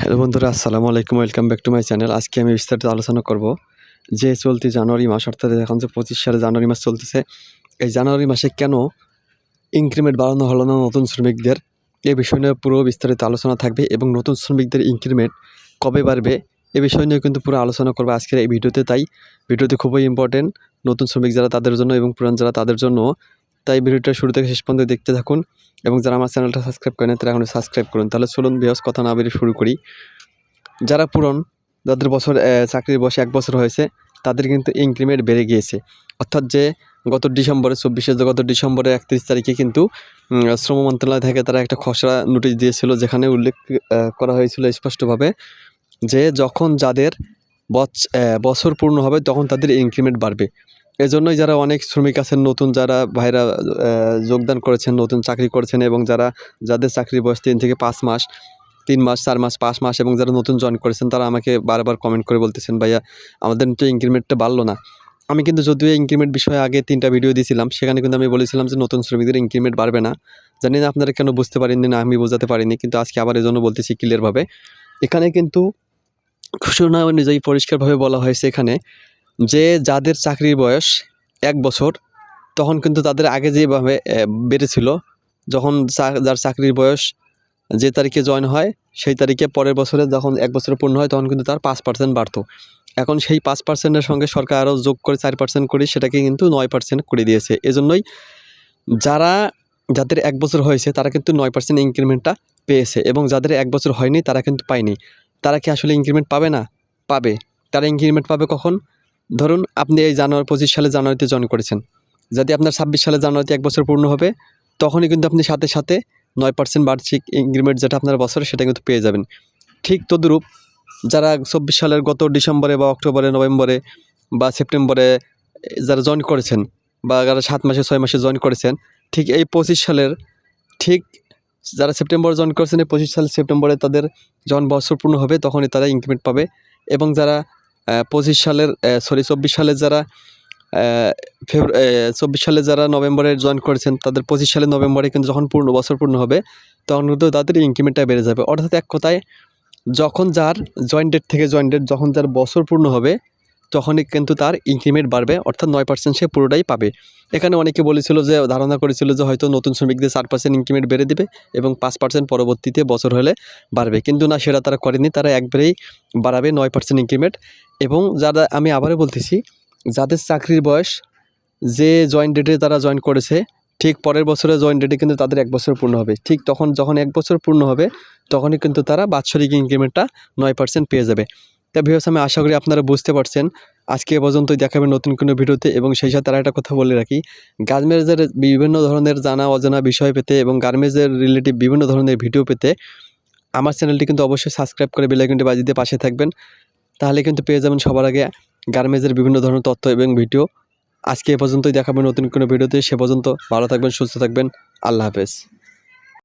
Hello বন্ধুরা, আসসালামু আলাইকুম। Welcome back to my channel. আজকে আমি বিস্তারিত আলোচনা করব যে চলতি জানুয়ারি মাস, অর্থাৎ এখন যে 25 সালে জানুয়ারি মাস চলতেছে, এই জানুয়ারি মাসে কেন ইনক্রিমেন্ট বাড়ানো হলো না নতুন শ্রমিকদের, এ বিষয় নিয়ে পুরো বিস্তারিত আলোচনা থাকবে এবং নতুন শ্রমিকদের ইনক্রিমেন্ট কবে বাড়বে এ বিষয় নিয়ে কিন্তু পুরো আলোচনা করবো আজকের এই ভিডিওতে। তাই ভিডিওটি খুবই ইম্পর্টেন্ট নতুন শ্রমিক যারা তাদের জন্য এবং পুরান যারা তাদের জন্য। তাই ভিডিওটা শুরু থেকে শেষ পর্যন্ত দেখতে থাকুন এবং যারা আমার চ্যানেলটা সাবস্ক্রাইব করেন তারা এখন সাবস্ক্রাইব করুন। তাহলে চলুন ভিউয়ার্স, কথা না বেরিয়ে শুরু করি। যারা পুরন, যাদের বছর চাকরির বয়স 1 বছর হয়েছে, তাদের কিন্তু ইনক্রিমেন্ট বেড়ে গিয়েছে। অর্থাৎ যে গত ডিসেম্বরে 31 তারিখে কিন্তু শ্রম মন্ত্রণালয় থেকে তারা একটা খসড়া নোটিশ দিয়েছিল, যেখানে উল্লেখ করা হয়েছিল স্পষ্টভাবে যে যখন যাদের বছর পূর্ণ হবে তখন তাদের ইনক্রিমেন্ট বাড়বে। এজন্যই যারা অনেক শ্রমিক আছেন, নতুন যারা ভাইরা যোগদান করেছেন, নতুন চাকরি করেছেন এবং যাদের চাকরির বয়স 3 থেকে 5 মাস, 3 মাস, 4 মাস, 5 মাস এবং যারা নতুন জয়েন করেছেন, তারা আমাকে বারবার কমেন্ট করে বলতেছেন, ভাইয়া আমাদের তো ইনক্রিমেন্টটা বাড়লো না। আমি কিন্তু যদিও ইনক্রিমেন্ট বিষয়ে আগে 3টা ভিডিও দিয়েছিলাম, সেখানে কিন্তু আমি বলেছিলাম যে নতুন শ্রমিকদের ইনক্রিমেন্ট বাড়বে না। জানি না আপনারা কেন বুঝতে পারেননি, না আমি বোঝাতে পারিনি, কিন্তু আজকে আবার এজন্য বলতেছি ক্লিয়ারভাবে। এখানে কিন্তু ঘোষণা অনুযায়ী পরিষ্কারভাবে বলা হয়েছে এখানে যে যাদের চাকরির বয়স 1 বছর, তখন কিন্তু তাদের আগে যেভাবে বেড়েছিল, যখন যার চাকরির বয়স যে তারিখে জয়েন হয় সেই তারিখে পরের বছরে যখন 1 বছর পূর্ণ হয় তখন কিন্তু তার 5% বাড়তো। এখন সেই 5%-এর সঙ্গে সরকার আরও যোগ করে 4% করে সেটাকে কিন্তু 9% করে দিয়েছে। এজন্যই যাদের 1 বছর হয়েছে তারা কিন্তু 9% ইনক্রিমেন্টটা পেয়েছে এবং যাদের 1 বছর হয়নি তারা কিন্তু পায়নি। তারা কি আসলে ইনক্রিমেন্ট পাবে না? পাবে। তারা ইনক্রিমেন্ট পাবে কখন? ধরুন আপনি এই 25 সালে জানুয়ারিতে জয়েন করেছেন। যদি আপনার 26 সালে জানুয়ারিতে 1 বছর পূর্ণ হবে, তখনই কিন্তু আপনি সাথে সাথে 9% বার্ষিক ইনক্রিমেন্ট যেটা আপনার বছরে সেটা কিন্তু পেয়ে যাবেন। ঠিক তদ্রূপ যারা 24 সালের গত ডিসেম্বরে বা অক্টোবরে, নভেম্বরে বা সেপ্টেম্বরে যারা জয়েন করেছেন বা যারা 7 মাসে 6 মাসে জয়েন করেছেন, ঠিক এই 25 সালের ঠিক যারা সেপ্টেম্বরে জয়েন করেছেন, এই 25 সালের সেপ্টেম্বরে তাদের যখন বছর পূর্ণ হবে তখনই তারা ইনক্রিমেন্ট পাবে। এবং যারা 24 সালে যারা 24 সালে যারা নভেম্বরে জয়েন করেছেন, তাদের 25 সালের নভেম্বরে কিন্তু যখন বছর পূর্ণ হবে তখন কিন্তু তাদের ইনক্রিমেন্টটা বেড়ে যাবে। অর্থাৎ এক কথায় যখন যার জয়েন ডেট থেকে জয়েন ডেট যখন যার বছর পূর্ণ হবে তখনই কিন্তু তার ইনক্রিমেন্ট বাড়বে, অর্থাৎ 9% সে পুরোটাই পাবে। এখানে অনেকে বলেছিল যে ধারণা করেছিল যে হয়তো নতুন শ্রমিকদের 4% ইনক্রিমেন্ট বেড়ে দেবে এবং 5% পরবর্তীতে বছর হলে বাড়বে, কিন্তু না, সেটা তারা করেনি। তারা একবারেই বাড়াবে 9% ইনক্রিমেন্ট। এবং যারা, আমি আবারও বলতেছি, যাদের চাকরির বয়স যে জয়েন ডেটে তারা জয়েন করেছে, ঠিক পরের বছরে জয়েন ডেটে কিন্তু তাদের 1 বছর পূর্ণ হবে। ঠিক তখন যখন 1 বছর পূর্ণ হবে তখনই কিন্তু তারা বাৎসরিক ইনক্রিমেন্টটা 9% পেয়ে যাবে। তা ভিউয়ার্স, আমি আশা করি আপনারা বুঝতে পারছেন। আজকে এ পর্যন্তই, দেখাবেন নতুন কোনো ভিডিওতে। এবং সেই সাথে আরেকটা কথা বলে রাখি, গার্মেন্টসের বিভিন্ন ধরনের জানা অজানা বিষয় পেতে এবং গার্মেন্টসের রিলেটিভ বিভিন্ন ধরনের ভিডিও পেতে আমার চ্যানেলটি কিন্তু অবশ্যই সাবস্ক্রাইব করে বেল আইকনটি বাজিয়ে দিয়ে পাশে থাকবেন। তাহলে কিন্তু পেয়ে যাবেন সবার আগে গার্মেন্টসের বিভিন্ন ধরনের তথ্য এবং ভিডিও। আজকে এ পর্যন্তই, দেখাবেন নতুন কোনো ভিডিওতে। সে পর্যন্ত ভালো থাকবেন, সুস্থ থাকবেন। আল্লাহ হাফেজ।